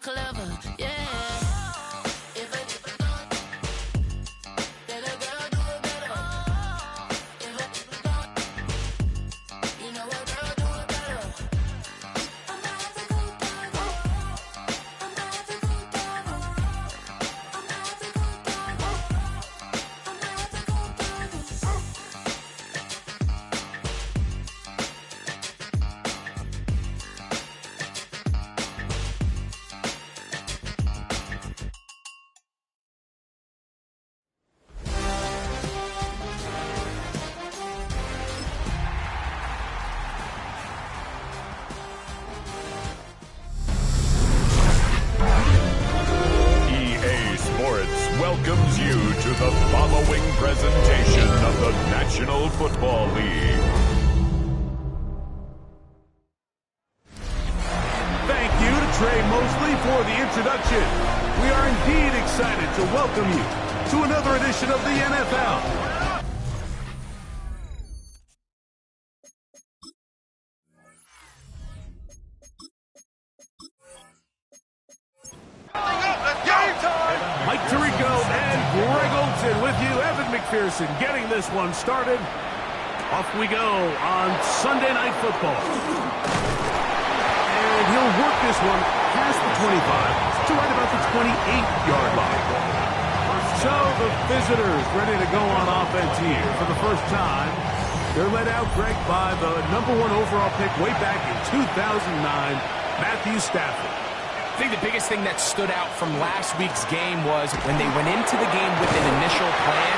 clever, yeah. Welcomes you to the following presentation of the National Football League. Thank you to Trey Mosley for the introduction. We are indeed excited to welcome you to another edition of the NFL. Mike Tirico and Greg Olson with you. Evan McPherson getting this one started. Off we go on Sunday Night Football. And he'll work this one past the 25 to right about the 28-yard line. So the visitors ready to go on offense here for the first time. They're led out, Greg, by the #1 overall pick way back in 2009, Matthew Stafford. I think the biggest thing that stood out from last week's game was when they went into the game with an initial plan,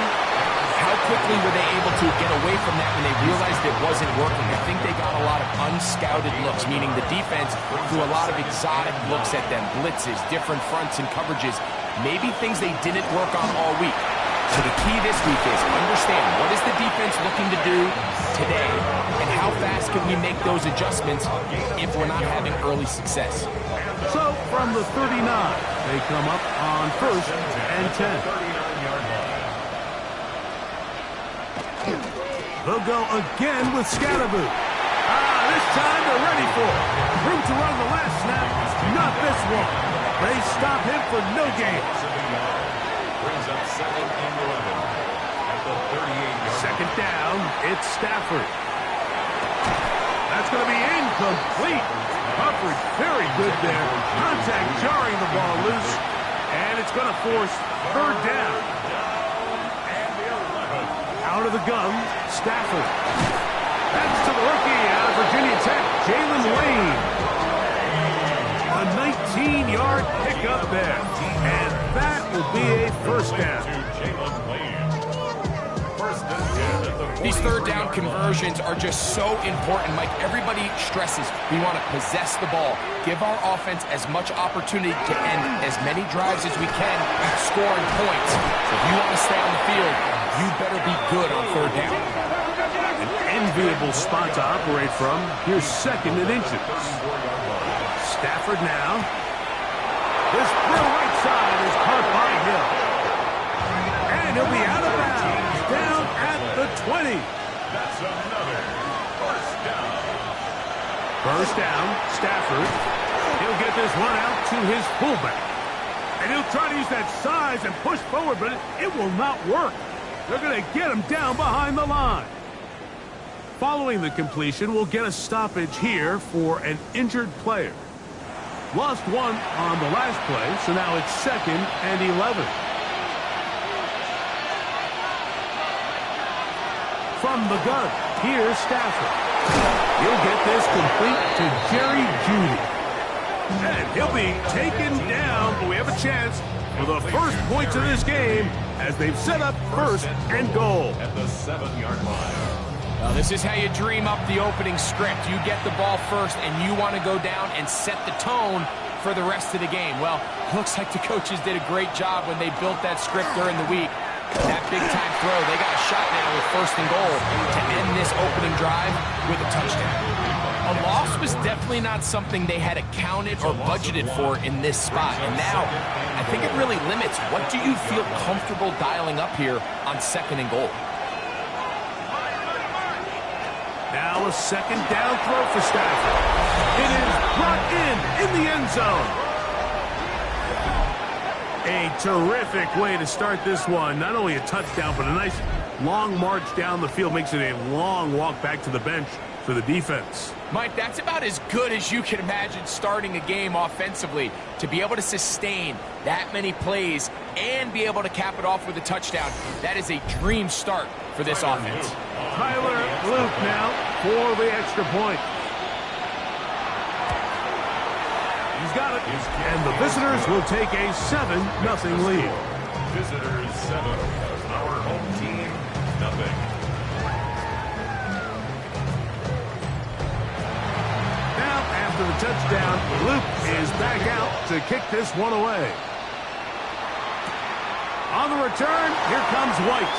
how quickly were they able to get away from that when they realized it wasn't working. I think they got a lot of unscouted looks, meaning the defense threw a lot of exotic looks at them, blitzes, different fronts and coverages, maybe things they didn't work on all week. So the key this week is understand what is the defense looking to do today and how fast can we make those adjustments if we're not having early success. So from the 39, they come up on 1st and 10. They'll go again with Scatterboo. This time they're ready for it. Room to run the last snap, not this one. They stop him for no gain. Brings up 2nd and 11 at the 38-yard. Second down, it's Stafford. That's going to be incomplete. Coverage very good there. Contact jarring the ball loose. And it's going to force 3rd down. Out of the gun, Stafford. That's to the rookie out of Virginia Tech, Jalen Lane. A 19-yard pickup there. And that will be a 1st down. These 3rd down conversions are just so important, Mike. Everybody stresses we want to possess the ball, give our offense as much opportunity to end as many drives as we can, scoring points. So if you want to stay on the field, you better be good on 3rd down. An enviable spot to operate from. Here's 2nd and inches. Stafford now. This throw right side is caught by Hill. And he'll be out of bounds, down at the 20. That's another 1st down. 1st down, Stafford. He'll get this one out to his fullback. And he'll try to use that size and push forward, but it will not work. They're going to get him down behind the line. Following the completion, we'll get a stoppage here for an injured player. Lost one on the last play, so now it's 2nd and 11. From the gun, here's Stafford. He'll get this complete to Jerry Jeudy. And he'll be taken down, but we have a chance for the first points of this game as they've set up 1st and goal. At the 7-yard line. Well, this is how you dream up the opening script. You get the ball first, and you want to go down and set the tone for the rest of the game. Well, looks like the coaches did a great job when they built that script during the week. That big-time throw, they got a shot now with 1st and goal to end this opening drive with a touchdown. A loss was definitely not something they had accounted or budgeted for in this spot. And now, I think it really limits what do you feel comfortable dialing up here on 2nd and goal. Now a 2nd down throw for Stafford. It is brought in the end zone. A terrific way to start this one. Not only a touchdown, but a nice long march down the field. Makes it a long walk back to the bench for the defense. Mike, that's about as good as you can imagine starting a game offensively. To be able to sustain that many plays and be able to cap it off with a touchdown, that is a dream start for this offense. Tyler Luke now for the extra point. He's got it. And the visitors will take a 7-0 lead. Visitors 7. Our home team, nothing. Now, after the touchdown, Luke is back out to kick this one away. On the return, here comes White.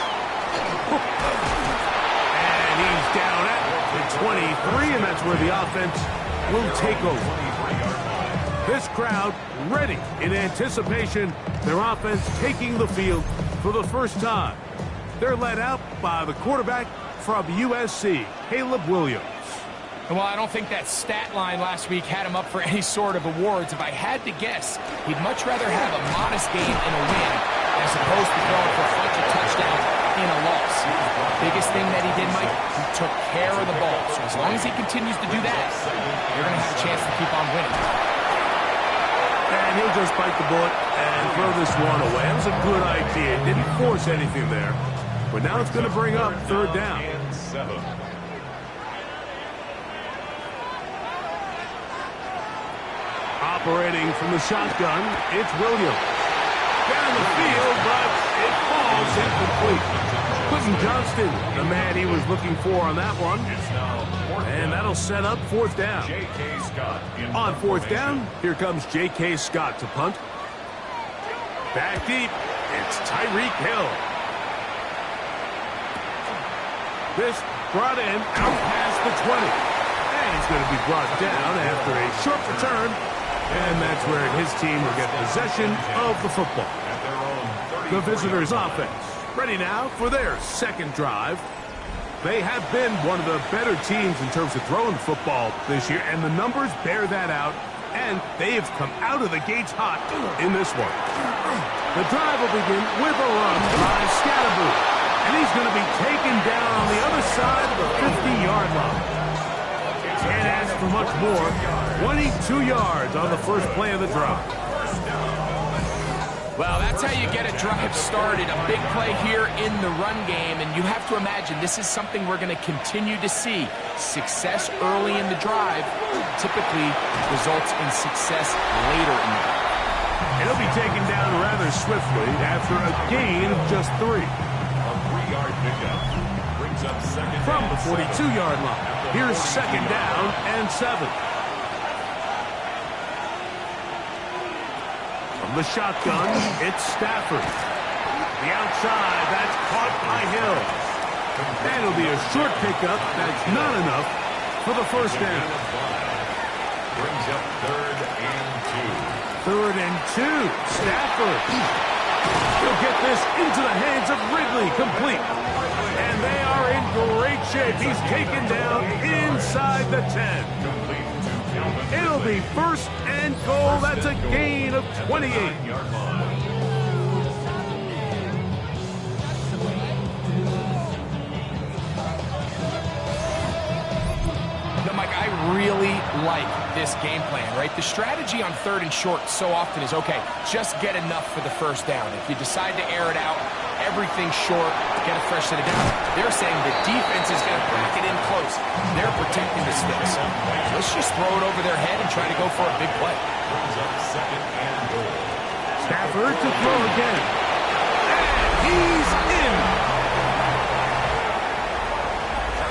And he's down at the 23, and that's where the offense will take over. This crowd ready in anticipation. Their offense taking the field for the first time. They're led out by the quarterback from USC, Caleb Williams. Well, I don't think that stat line last week had him up for any sort of awards. If I had to guess, he'd much rather have a modest game and a win as opposed to throwing for a bunch of touchdowns in a loss. Biggest thing that he did, Mike, he took care of the ball. So as long as he continues to do that, you're going to have a chance to keep on winning. And he'll just bite the bullet and throw this one away. That was a good idea. Didn't force anything there. But now it's going to bring up third down. And 7. Operating from the shotgun, it's Williams. Down the field, but it falls incomplete. Quentin Johnston, the man he was looking for on that one. And that'll set up fourth down. J.K. Scott On fourth down, here comes J.K. Scott to punt. Back deep, it's Tyreek Hill. This brought in out past the 20. And he's going to be brought down after a short return. And that's where his team will get possession of the football. The visitors' offense ready now for their second drive. They have been one of the better teams in terms of throwing football this year, and the numbers bear that out, and they've come out of the gates hot in this one. The drive will begin with a run by Scatterboo, and he's going to be taken down on the other side of the 50-yard line. Can't ask for much more. 22 yards on the first play of the drive. Well, that's how you get a drive started. A big play here in the run game, and you have to imagine this is something we're going to continue to see. Success early in the drive typically results in success later in the drive. It'll be taken down rather swiftly after a gain of just 3. A 3-yard pickup brings up second From the and 42-yard line, here's second down and 7. From the shotgun, it's Stafford. The outside, that's caught by Hill. And it'll be a short pickup. That's not enough for the first down. brings up third and 2. Third and 2. Stafford. He'll get this into the hands of Ridley, complete. And they are in great shape. He's taken down inside the 10. It'll be first and goal. That's a gain of 28. No, Mike, I really like this game plan, right? The strategy on third and short so often is, okay, just get enough for the first down. If you decide to air it out, everything short, get a fresh set of downs. They're saying the defense is going to back it in close. They're protecting the sticks. Let's just throw it over their head and try to go for a big play. Brings up second and goal. Stafford to throw again. And he's in.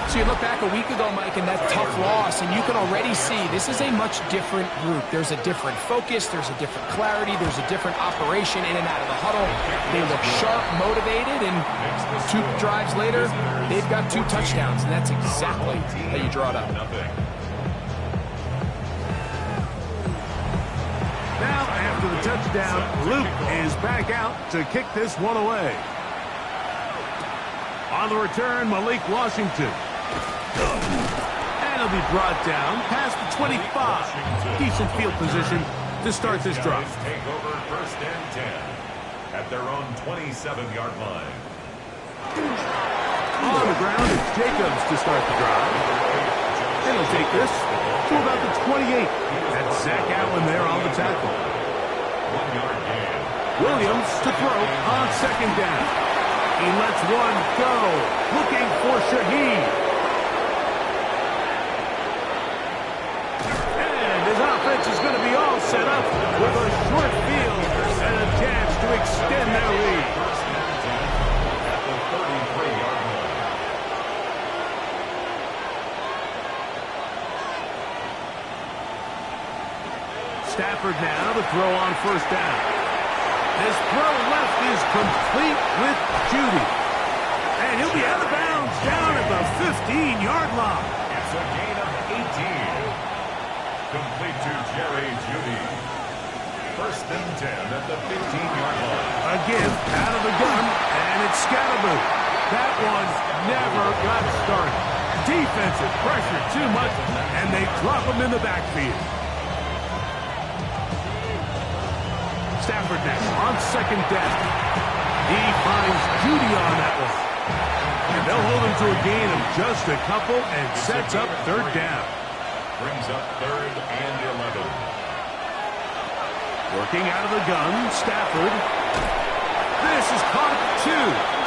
So you look back a week ago, Mike, and that tough loss, and you can already see this is a much different group. There's a different focus, there's a different clarity, there's a different operation in and out of the huddle. They look sharp, motivated, and 2 drives later, they've got 2 touchdowns, and that's exactly how you draw it up. Now, after the touchdown, Luke is back out to kick this one away. On the return, Malik Washington. And he'll be brought down past the 25. Decent field position to start this drive. Take over first and 10. at their own 27-yard line. On the ground, it's Jacobs to start the drive. And he'll take this to about the 28. That's Zach Allen there on the tackle. 1-yard gain. Williams to throw on second down. He lets one go, looking for Shaheed. And his offense is going to be all set up with a short field and a chance to extend their lead. At the 33-yard line. Stafford now to throw on first down. His throw left is complete with Judy. And he'll be out of bounds down at the 15-yard line. It's a gain of 18. Complete to Jerry Judy. First and 10 at the 15-yard line. Again, out of the gun, and it's Scatterboo. That one never got started. Defensive pressure too much, and they drop him in the backfield. Stafford now on second down. He finds Judy on that one. And they'll hold him to a gain of just a couple and sets up third down. Brings up 3rd and 11. Working out of the gun, Stafford. This is caught at 2.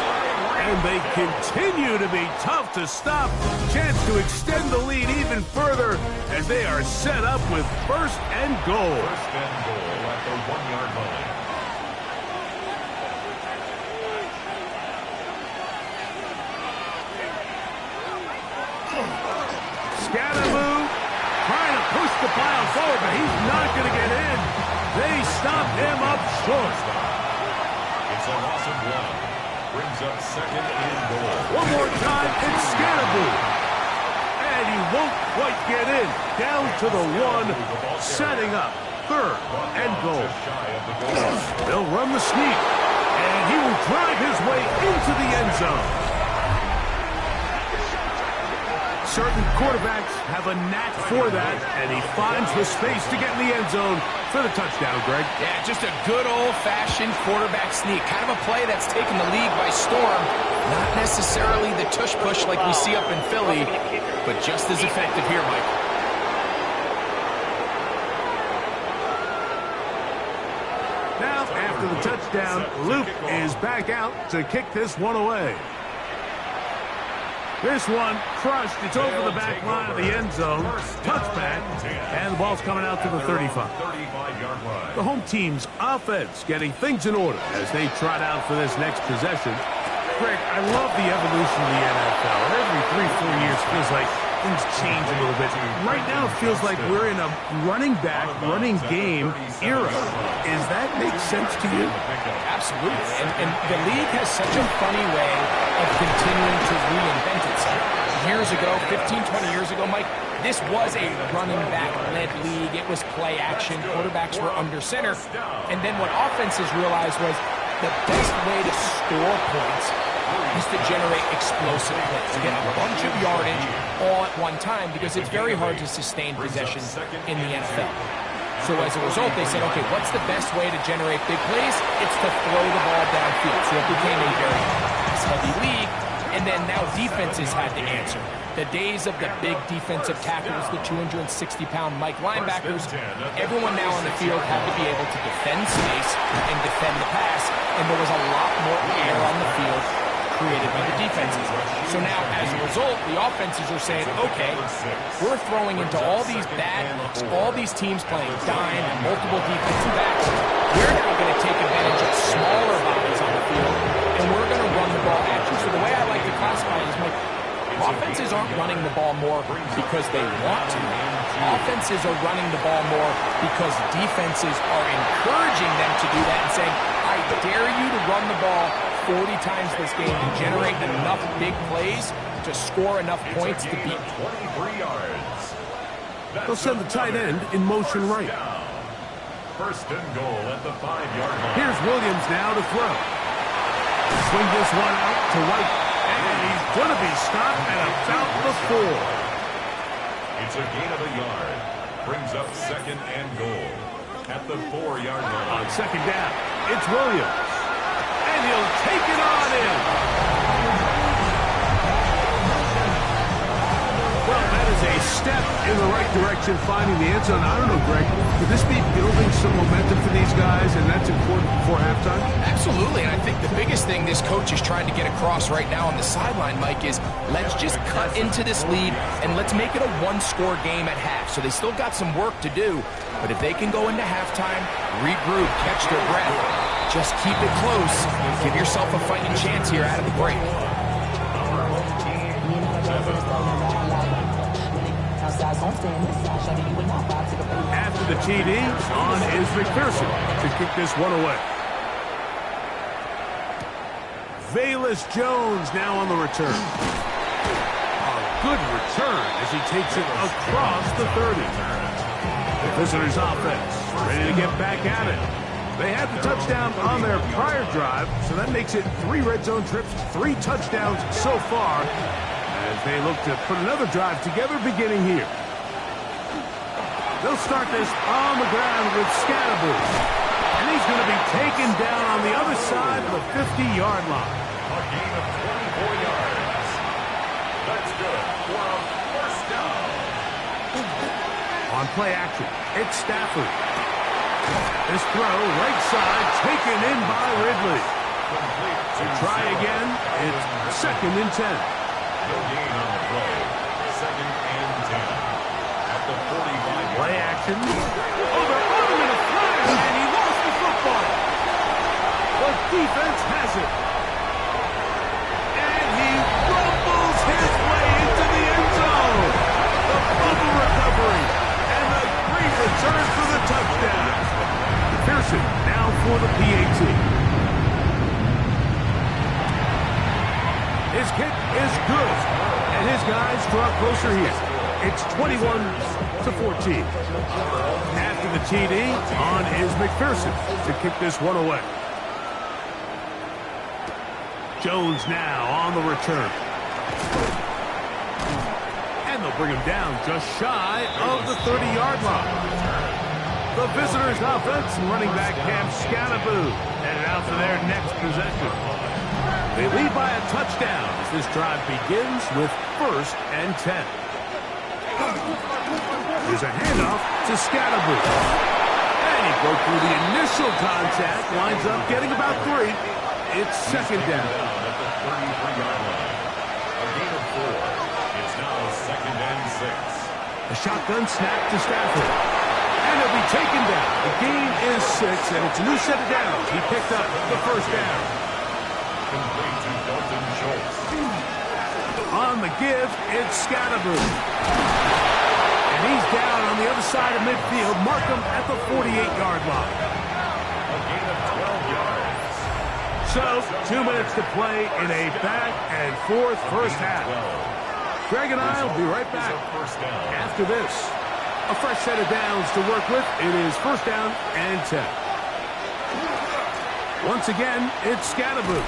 And they continue to be tough to stop. Chance to extend the lead even further as they are set up with first and goal. First and goal at the 1-yard line. Scatterboo trying to push the pile forward, but he's not going to get in. They stop him up short. It's a loss of 1. Brings up 2nd and goal. One more time, it's Scatterboo. And he won't quite get in. Down to the 1, setting up 3rd and goal. They'll run the sneak, and he will drive his way into the end zone. Certain quarterbacks have a knack for that, and he finds the space to get in the end zone for the touchdown, Greg. Yeah, just a good old-fashioned quarterback sneak. Kind of a play that's taken the league by storm. Not necessarily the tush-push like we see up in Philly, but just as effective here, Mike. Now, after the touchdown, Luke is back out to kick this one away. This one crushed. It's over the back line of the end zone. Touchback. And the ball's coming out to the 35. The home team's offense getting things in order as they trot out for this next possession. Greg, I love the evolution of the NFL. Every 3-4 years feels like things change a little bit. Right now it feels like we're in a running back, running game era. Does that make sense to you? Absolutely. And the league has such a funny way of continuing to reinvent itself. Years ago, 15, 20 years ago, Mike, this was a running back-led league. It was play action. Quarterbacks were under center. And then what offenses realized was the best way to score points is to generate explosive plays, to get a bunch of yardage all at one time, because it's very hard to sustain possession in the NFL. So as a result, they said, okay, what's the best way to generate big plays? It's to throw the ball downfield. So it became a very pass-heavy league, and then now defenses had to answer. The days of the big defensive tackles, the 260-pound Mike linebackers, everyone now on the field had to be able to defend space and defend the pass, and there was a lot more air on the field created by the defenses. So now, as a result, the offenses are saying, okay, we're throwing into all these bad looks, all these teams playing dime and multiple defensive backs. We're now going to take advantage of smaller bodies on the field, and we're going to run the ball at you. So the way I like to classify it is, like, offenses aren't running the ball more because they want to. Offenses are running the ball more because defenses are encouraging them to do that and saying, I dare you to run the ball 40 times this game and generate enough big plays to score enough points to beat. 23 yards. They'll send the tight end in motion right. First and goal at the 5-yard line. Here's Williams now to throw. Swing this one out to White. And he's going to be stopped at about the 4. It's a gain of a yard. Brings up 2nd and goal at the 4-yard line. On second down, it's Williams. step in the right direction, finding the end zone. I don't know, Greg, could this be building some momentum for these guys, and that's important before halftime? Absolutely, and I think the biggest thing this coach is trying to get across right now on the sideline, Mike, is let's just cut into this lead and let's make it a one-score game at half. So they still got some work to do, but if they can go into halftime, regroup, catch their breath, just keep it close, give yourself a fighting chance here out of the break. After the TD, on is McPherson to kick this one away. Velus Jones now on the return. A good return as he takes it across the 30. The visitors' offense ready to get back at it. They had the touchdown on their prior drive, so that makes it 3 red zone trips, 3 touchdowns so far, as they look to put another drive together beginning here. They'll start this on the ground with Scatterbush, and he's going to be taken down on the other side of the 50-yard line. A gain of 24 yards. That's good for a first down. On play action, it's Stafford. This throw, right side, taken in by Ridley. To try again, it's 2nd and 10. No gain on the play. 2nd and 10. At the 45. Play action. Oh, they're on him in a flag, and he lost the football. The defense has it. And he rumbles his way into the end zone. The fumble recovery, and the great return for the touchdown. Pearson now for the PAT. His kick is good, and his guys draw closer here. It's 21-14. After the TD, on is McPherson to kick this one away. Jones now on the return. And they'll bring him down just shy of the 30-yard line. The visitors' offense, running back Cam Scatterbush, headed out for their next possession. They lead by a touchdown as this drive begins with 1st and 10. Here's a handoff to Scatterbush. And he broke through the initial contact, winds up getting about 3. It's 2nd down. At the 33-yard line. A gain of 4. It's now 2nd and 6. A shotgun snap to Stafford. And he'll be taken down. The gain is 6, and it's a new set of downs. He picked up the 1st down. Complete to Dalton Schultz. On the give, it's Scatterbush. And he's down on the other side of midfield. Mark him at the 48-yard line. A gain of 12 yards. So, 2 minutes to play in a back and forth first half. Greg and I will be right back after this. A fresh set of downs to work with. It is 1st down and 10. Once again, it's Scatterbush.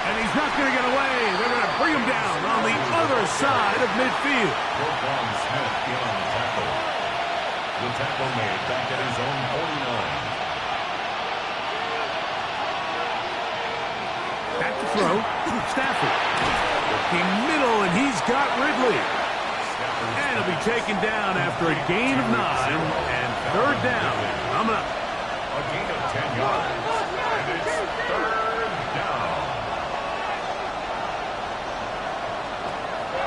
And he's not going to get away. They're going to bring him down on the other side of midfield. Roquan Smith beyond the tackle. The tackle made back at his own 49. Back to throw. Stafford. Working middle, and he's got Ridley. And he'll be taken down after a gain of 9 and 3rd down. Coming up. A gain of 10 yards. And it's 3rd down.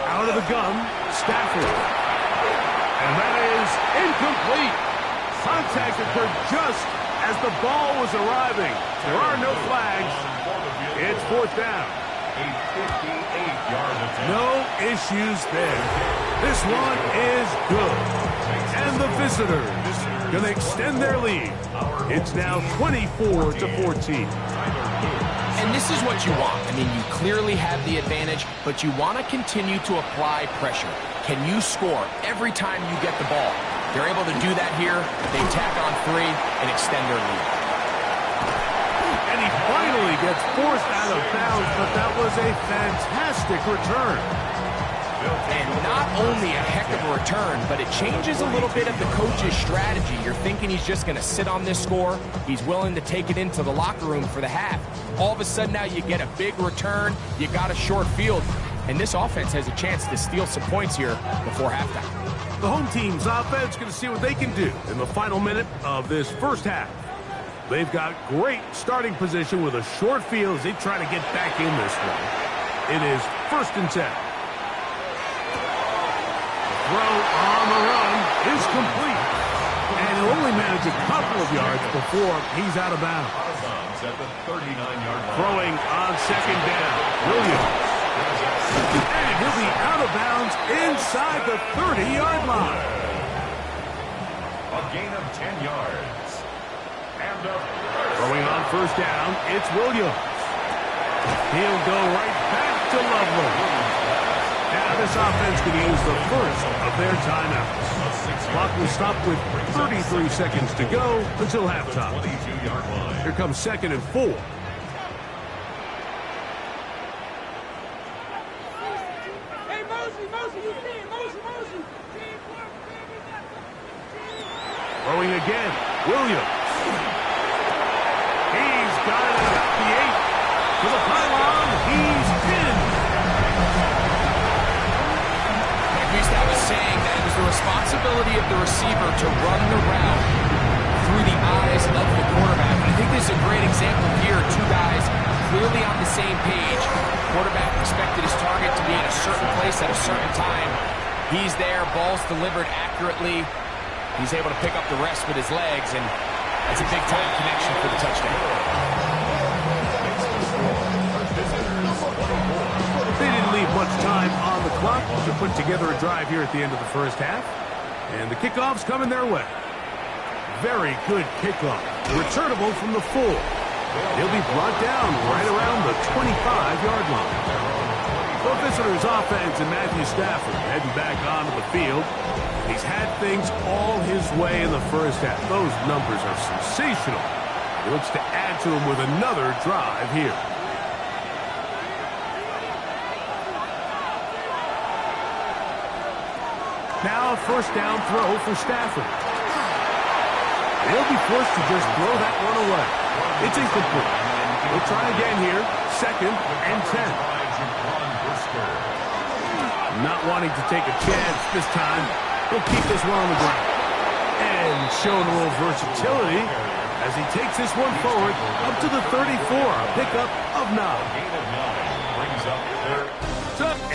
Out of the gun, Stafford. And that is incomplete. Contact occurred just as the ball was arriving. There are no flags. It's 4th down. A 58-yard attempt. No issues there. This one is good. And the visitors going to extend their lead. It's now 24-14. And this is what you want. I mean, you clearly have the advantage, but you want to continue to apply pressure. Can you score every time you get the ball? They're able to do that here. They tack on 3 and extend their lead. And he finally gets forced out of bounds, but that was a fantastic return. And not only a heck of a return, but it changes a little bit of the coach's strategy. You're thinking he's just going to sit on this score. He's willing to take it into the locker room for the half. All of a sudden now you get a big return. You got a short field. And this offense has a chance to steal some points here before halftime. The home team's offense going to see what they can do in the final minute of this first half. They've got great starting position with a short field as they try to get back in this one. It is 1st and 10. The throw on the run is complete. And he'll only manage a couple of yards before he's out of bounds. Out of bounds at the 39-yard line. Throwing on 2nd down, Williams. And he'll be out of bounds inside the 30-yard line. A gain of 10 yards. And a Throwing on 1st down, it's Williams. He'll go right back to Lovely. Now this offense can use the first of their timeouts. Clock will stop with 33 seconds to go until halftime. 22-yard line. Here comes 2nd and 4. Throwing again, Williams. He's got it at about the 8. To the pylon, he's in. Like I was saying, that it was the responsibility of the receiver to run the route through the eyes of the quarterback. And I think this is a great example here. Two guys clearly on the same page. Quarterback expected his target to be in a certain place at a certain time. He's there, ball's delivered accurately. He's able to pick up the rest with his legs, and that's a big-time connection for the touchdown. They didn't leave much time on the clock to put together a drive here at the end of the first half. And the kickoff's coming their way. Very good kickoff. Returnable from the 4. He'll be brought down right around the 25-yard line. The visitors' offense and Matthew Stafford heading back onto the field. He's had things all his way in the first half. Those numbers are sensational. He looks to add to them with another drive here. Now a 1st down throw for Stafford. He'll be forced to just throw that one away. It's incomplete. We'll try again here. 2nd and 10. Not wanting to take a chance this time. He'll keep this one on the ground. And showing a little versatility as he takes this one forward up to the 34. A pickup of 9.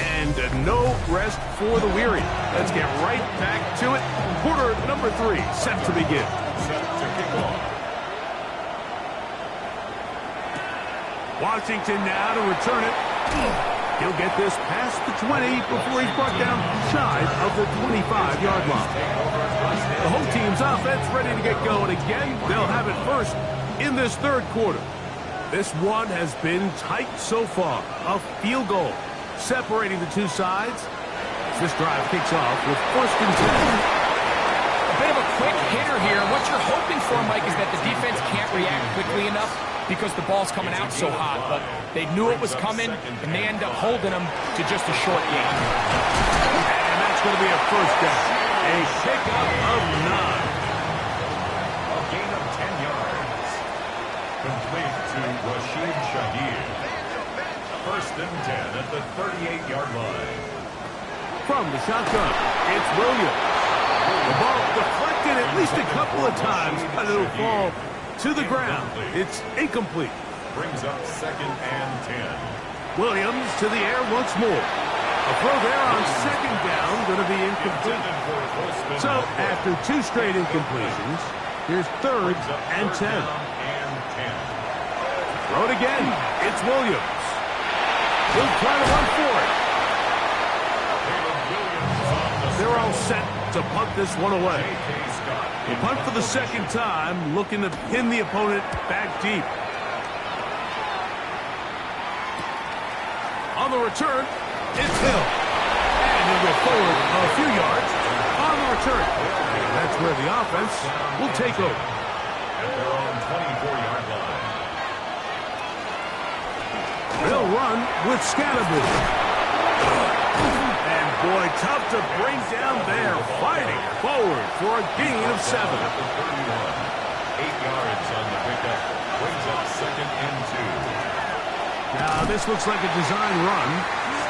And no rest for the weary. Let's get right back to it. Quarter number 3 set to begin. Washington now to return it. He'll get this past the 20 before he's brought down shy of the 25-yard line. The home team's offense ready to get going again. They'll have it first in this 3rd quarter. This one has been tight so far. A field goal separating the two sides. This drive kicks off with 1st and 10. A bit of a quick hitter here. What you're hoping for, Mike, is that the defense can't react quickly enough because the ball's coming out so hot. But they knew it was coming, and they end up holding them to just a short gain. And that's going to be a 1st down. A pickup of 9. A gain of 10 yards. Complete to Rashid Shaheed. 1st and 10 at the 38-yard line. From the shotgun, it's Williams. The ball deflected at least a couple of times, but it'll fall to the ground. It's incomplete. Brings up 2nd and 10. Williams to the air once more. A throw there on 2nd down, going to be incomplete. So after 2 straight incompletions, here's 3rd and 10. Throw it again. It's Williams. He'll try to run for it. They're all set to punt this one away. The punt for the 2nd time, looking to pin the opponent back deep. On the return, it's Hill. And he'll go forward a few yards on the return. And that's where the offense will take over. At their own 24-yard line. They'll run with Scatterbury. And boy, tough to bring down there. Fighting forward for a gain of 7. 8 yards on the pickup. Brings up 2nd and 2. Now this looks like a design run.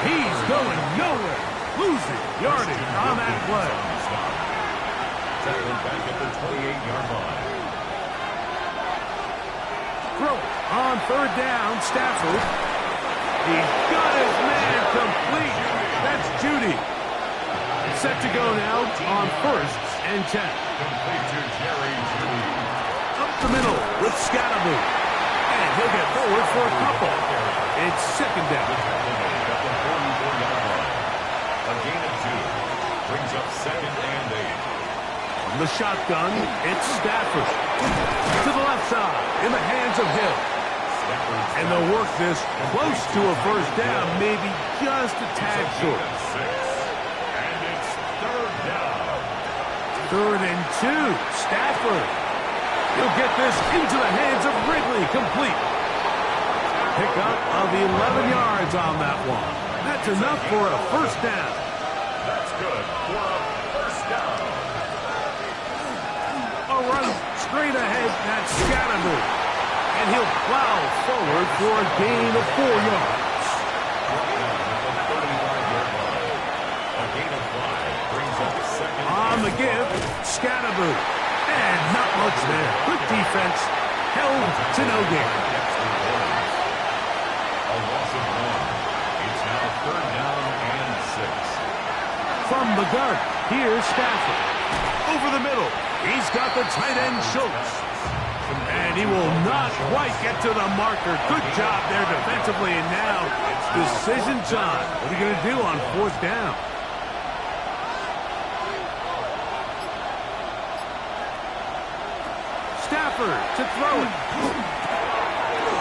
He's going nowhere. Losing yardage on that play. Tackled back at the 28-yard line. Throw on third down, Stafford. He's got his man complete. That's Judy. Set to go now on 1st and 10. Complete to Jerry Judy. Up the middle with Scatterby. And he'll get forward for a couple. It's 2nd down. At the 44-yard line. A gain of 2. Brings up 2nd and 8. From the shotgun, it's Stafford. To the left side, in the hands of Hill. And they'll work this close to a 1st down, maybe just a tad short. And it's 3rd down. 3rd and 2, Stafford. He'll get this into the hands of Ridley, complete. Pickup of 11 yards on that one. That's enough for a 1st down. That's good for a 1st down. A run straight ahead, that's Scatterby. And he'll plow forward for a gain of 4 yards. A gain of 5 brings up 2nd. On the give, Scatterby. And not much there. Good defense. Held to no gain. A loss of 1. It's now 3rd down and 6. From the gun, here's Stafford. Over the middle, he's got the tight end Schultz. And he will not quite get to the marker. Good job there defensively, and now it's decision time. What are you going to do on 4th down? Stafford to throw it.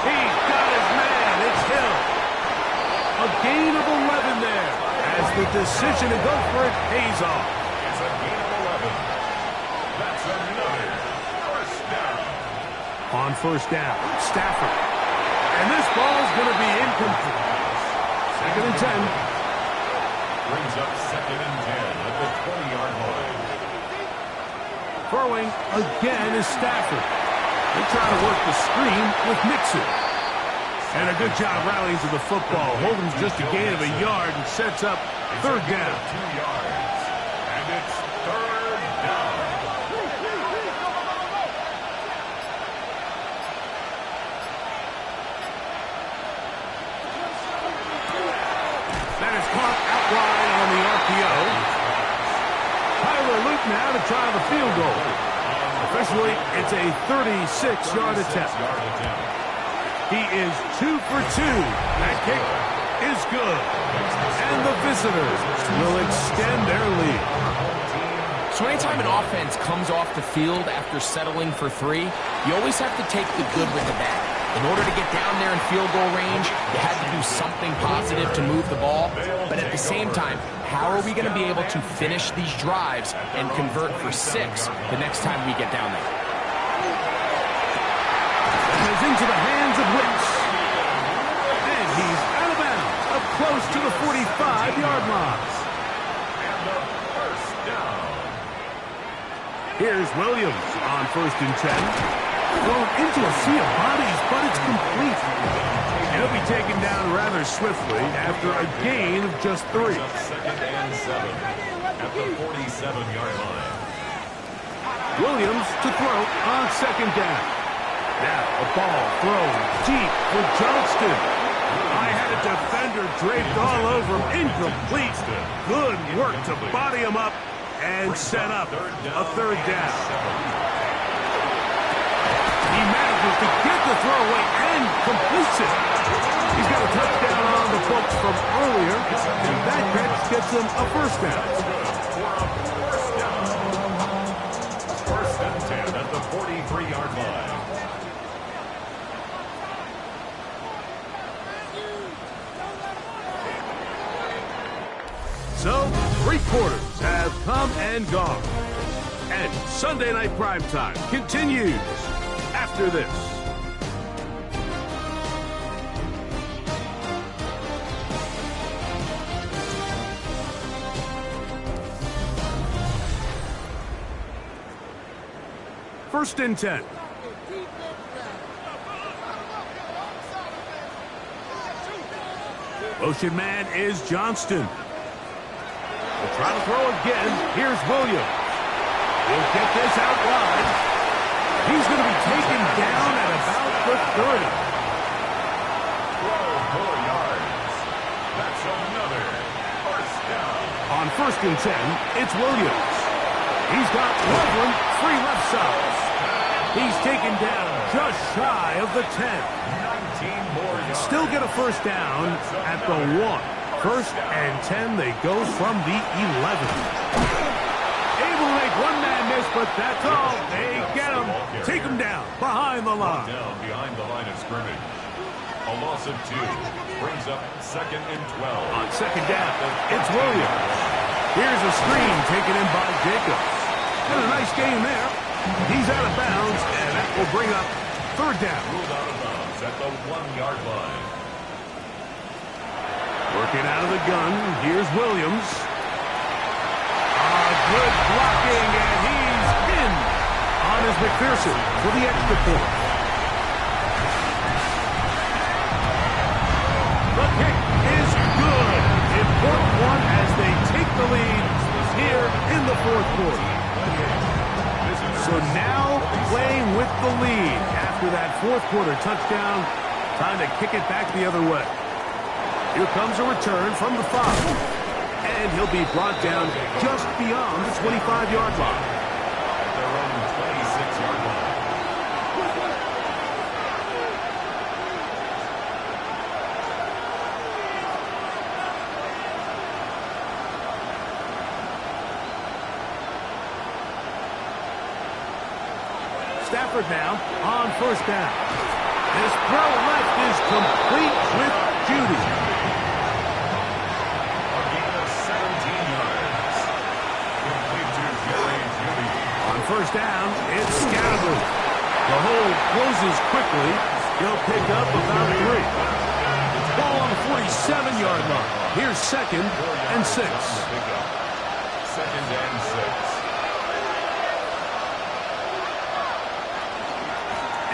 He's got his man. It's Hill. A gain of 11 there as the decision to go for it pays off. It's a gain of 11. That's another 1st down. On 1st down, Stafford. And this ball's going to be incomplete. 2nd and 10. Brings up 2nd and 10 at the 20-yard line. Throwing again is Stafford. They try to work the screen with Mixon. And a good job rallying to the football. Holding just a gain of a yard and sets up 3rd down. 2 yards. And it's 3rd down. That is caught out wide on the RPO. Tyler Luke now to try the field goal. Officially, it's a 36-yard attempt. He is 2 for 2. That kick is good. And the visitors will extend their lead. So anytime an offense comes off the field after settling for 3, you always have to take the good with the bad. In order to get down there in field goal range, you had to do something positive to move the ball. But at the same time, how are we going to be able to finish these drives and convert for 6 the next time we get down there? It is into the hands of Wicks. And he's out of bounds, up close to the 45-yard line. And the 1st down. Here's Williams on 1st and 10. Thrown into a sea of bodies, but it's complete. And he'll be taken down rather swiftly after a gain of just 3. 2nd and 7 at the 47-yard line. Williams to throw on 2nd down. Now a ball thrown deep for Johnston. I had a defender draped all over him. Incomplete. Good work to body him up and set up a 3rd down. He manages to get the throw away and completes it. He's got a touchdown on the books from earlier, and that catch gets him a 1st down. 1st and 10 at the 43-yard line. So, 3 quarters have come and gone. And Sunday Night Primetime continues after this. First and 10. Motion man is Johnston. They'll try to throw again. Here's Williams. He'll get this out wide. He's going to be taken down at about the 30. 12 more yards. That's another first down. On 1st and 10, it's Williams. He's got Loveland free left side. He's taken down just shy of the 10. 19 more yards. Still get a first down at the 1. 1st and 10, they go from the 11. Able to make one man miss, but that's all. They get him. Take him down behind the line. Down behind the line of scrimmage. A loss of 2 brings up 2nd and 12. On 2nd down, it's Williams. Here's a screen taken in by Jacobs. Got a nice game there. He's out of bounds, and that will bring up 3rd down. Ruled out of bounds at the 1-yard line. Working out of the gun, here's Williams. Good blocking, and he's in on his McPherson for the extra point. The kick is good. Important one as they take the lead here in the 4th quarter. So now playing with the lead after that 4th quarter touchdown, trying to kick it back the other way. Here comes a return from the 5. And he'll be brought down just beyond the 25-yard line. At their own 26-yard line. Stafford now on 1st down. His throw left is complete with Judy. On 1st down, it's Scattergood. The hole closes quickly. He'll pick up about 3. Ball on the 47-yard line. Here's 2nd and 6. 2nd and 6.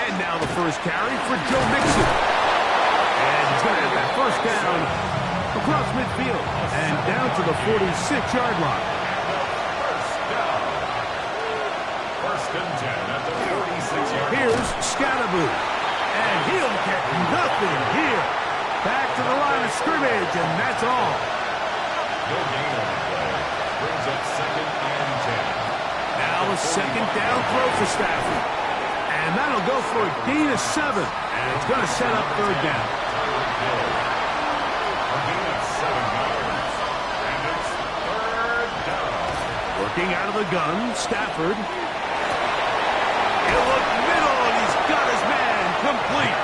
And now the first carry for Joe Mixon. And he's going to have that 1st down across midfield and down to the 46-yard line. 1st and 10 at the 46-yard line. Here's Scattergood. And he'll get nothing here. Back to the line of scrimmage, and that's all. No gain on the play. Brings up 2nd and 10. Now a 2nd down throw for Stafford. And that'll go for a gain of 7. And it's going to set up 3rd down. A gain of 7 yards. And it's 3rd down. Working out of the gun, Stafford. He'll look middle, and he's got his man complete.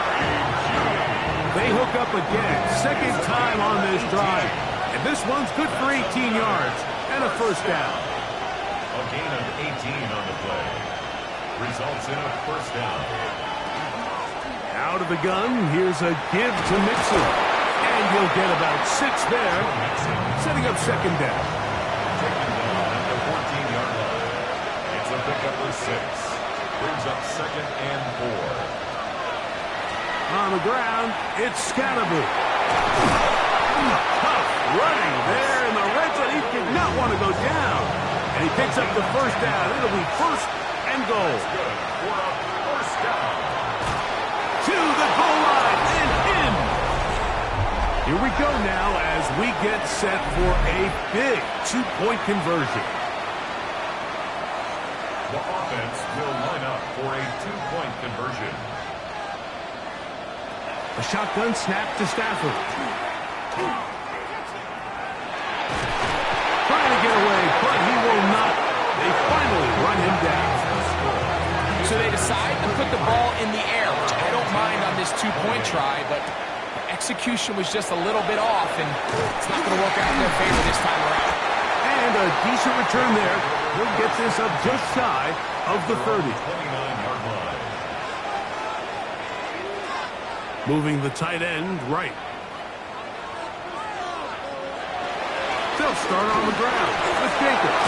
They hook up again, 2nd time on this drive. And this one's good for 18 yards and a 1st down. A gain of 18 on the play. Results in a 1st down. Out of the gun, here's a give to Mixon. And he'll get about 6 there, setting up 2nd down. Taken down at the 14-yard line. It's a pickup of 6. Brings up 2nd and 4. On the ground, it's Scattergood. Tough running there in the red zone. He did not want to go down. And he picks up the 1st down. It'll be 1st and goal. Good for a 1st down. To the goal line and in. Here we go now as we get set for a big 2-point conversion. The offense will line up for a 2-point conversion. A shotgun snap to Stafford. Trying to get away, but he will not. They finally run him down. So they decide to put the ball in the air, which I don't mind on this 2-point try, but the execution was just a little bit off, and it's not going to work out in their favor this time around. And a decent return there. He'll get this up just shy of the 30. 29-yard line. Moving the tight end right. They'll start on the ground with Jacobs.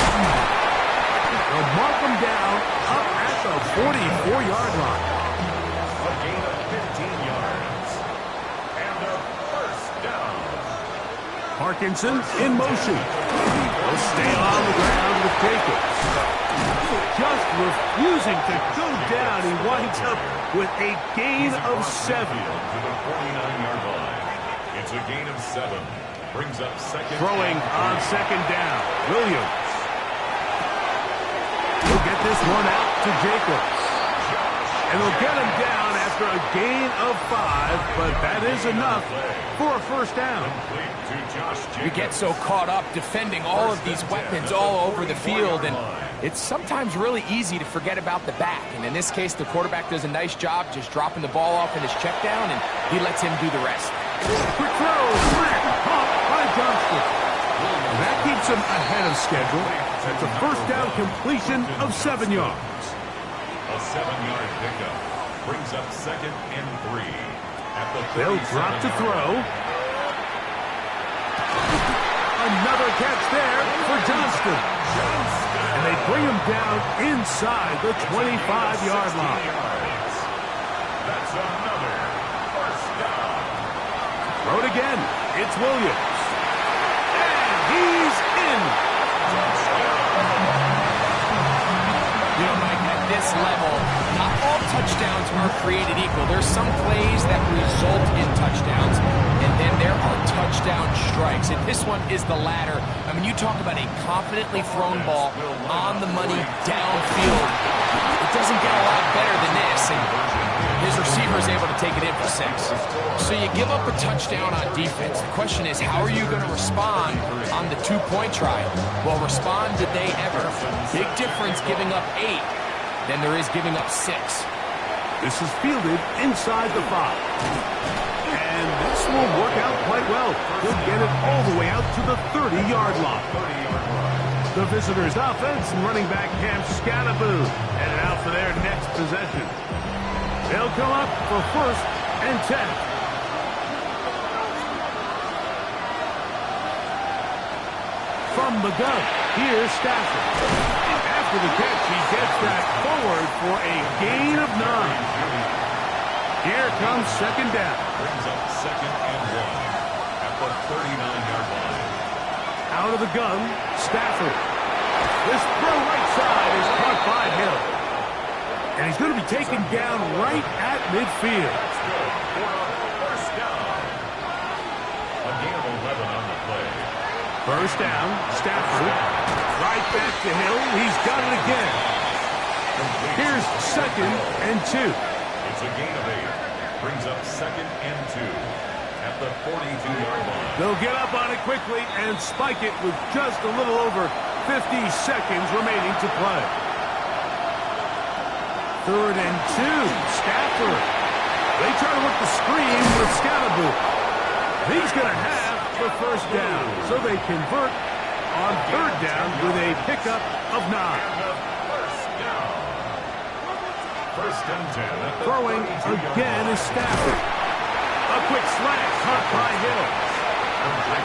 They'll mark him down up at the 44-yard line. A gain of 15 yards. And a 1st down. Parkinson in motion. He'll stay on the ground with Jacobs. Just refusing to go down. He winds up with a gain of 7. To the 49-yard line. It's a gain of 7. Brings up second. Throwing on second down. Williams. He'll get this one out to Jacobs. And they'll get him down after a gain of 5, but that is enough for a first down. We get so caught up defending all of these weapons all over the field, and it's sometimes really easy to forget about the back. And in this case, the quarterback does a nice job just dropping the ball off in his check down, and he lets him do the rest. Quick throw, caught by Johnston. That keeps him ahead of schedule. That's a first down completion of 7 yards. A 7-yard pickup brings up second and 3. At the They'll drop to throw. Another catch there for Johnston. And they bring him down inside the 25-yard line. That's another first down. Throw it again. It's Williams. And he's in. You know, Mike, at this level, not all touchdowns are created equal. There's some plays that result in touchdowns, and then there are touchdown strikes. And this one is the latter. I mean, you talk about a confidently thrown ball on the money downfield. It doesn't get a lot better than this, and his receiver is able to take it in for 6. So you give up a touchdown on defense. The question is, how are you going to respond on the 2-point try? Well, respond did they ever? Big difference giving up 8 than there is giving up 6. This is fielded inside the 5. And this will work out quite well. He'll get it all the way out to the 30-yard line. The visitors' offense and running back Cam Scattaboo headed out for their next possession. They'll come up for first and 10. From the gun, here's Stafford. After the catch, he gets that forward for a gain of 9. Here comes second down. Brings up second and 1 at the 39-yard line. Out of the gun, Stafford. This throw right side is caught by Hill. And he's going to be taken down right at midfield. First down. A gain of 11 on the play. First down, Stafford. Right back to Hill. He's got it again. Here's second and 2. It's a gain of 8. Brings up second and 2 at the 42-yard line. They'll get up on it quickly and spike it with just a little over 50 seconds remaining to play. Third and 2, Stafford. They try to work the screen with Scattaboo. He's going to have the first down, so they convert on third down with a pickup of 9. First and 10. Throwing again is Stafford. A quick slant caught by Hill.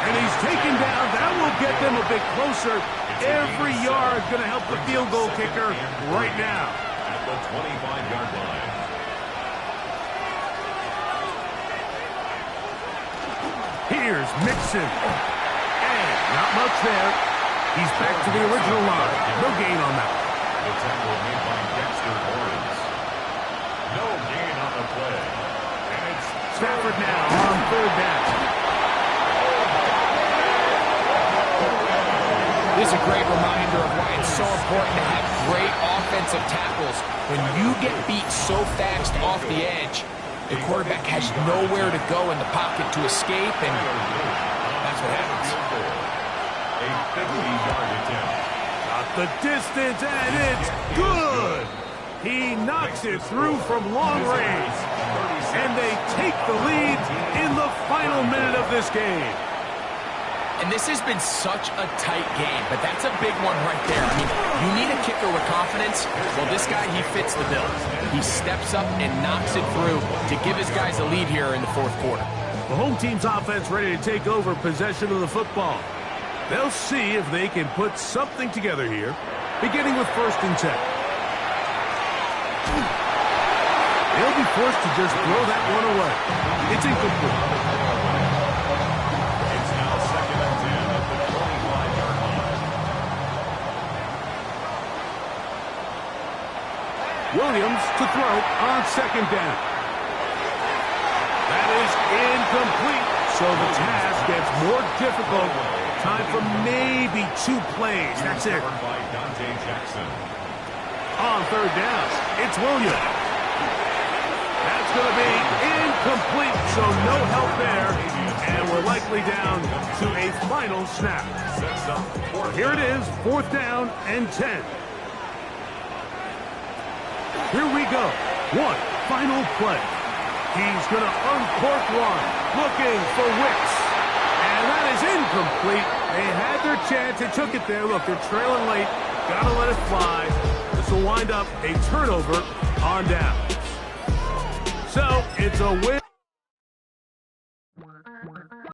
And he's taken down. That will get them a bit closer. Every yard going to help the field goal kicker right now. At the 25-yard line. Here's Mixon. And not much there. He's back to the original line. No gain on that. The tackle made by Dexter Lawrence. No gain on the play. And it's Stafford now on third down. This is a great reminder of why it's so important to have great offensive tackles. When you get beat so fast off the edge, the quarterback has nowhere to go in the pocket to escape, and that's what happens. a 50-yard attempt. Got the distance, and it's good. He knocks it through from long range. And they take the lead in the final minute of this game. And this has been such a tight game, but that's a big one right there. I mean, you need a kicker with confidence. Well, this guy, he fits the bill. He steps up and knocks it through to give his guys a lead here in the fourth quarter. The home team's offense ready to take over possession of the football. They'll see if they can put something together here, beginning with first and 10. They'll be forced to just throw that one away. It's incomplete. It's now second and 10 at the 25-yard line. Williams to throw on second down. That is incomplete, so the task gets more difficult. Time for maybe 2 plays. That's it. On third down, it's Williams. That's going to be incomplete, so no help there. And we're likely down to a final snap. Here it is, 4th down and 10. Here we go. One final play. He's going to uncork one, looking for Wicks. And that is incomplete. They had their chance. They took it there. Look, they're trailing late. Got to let it fly. This will wind up a turnover on down. So, it's a win.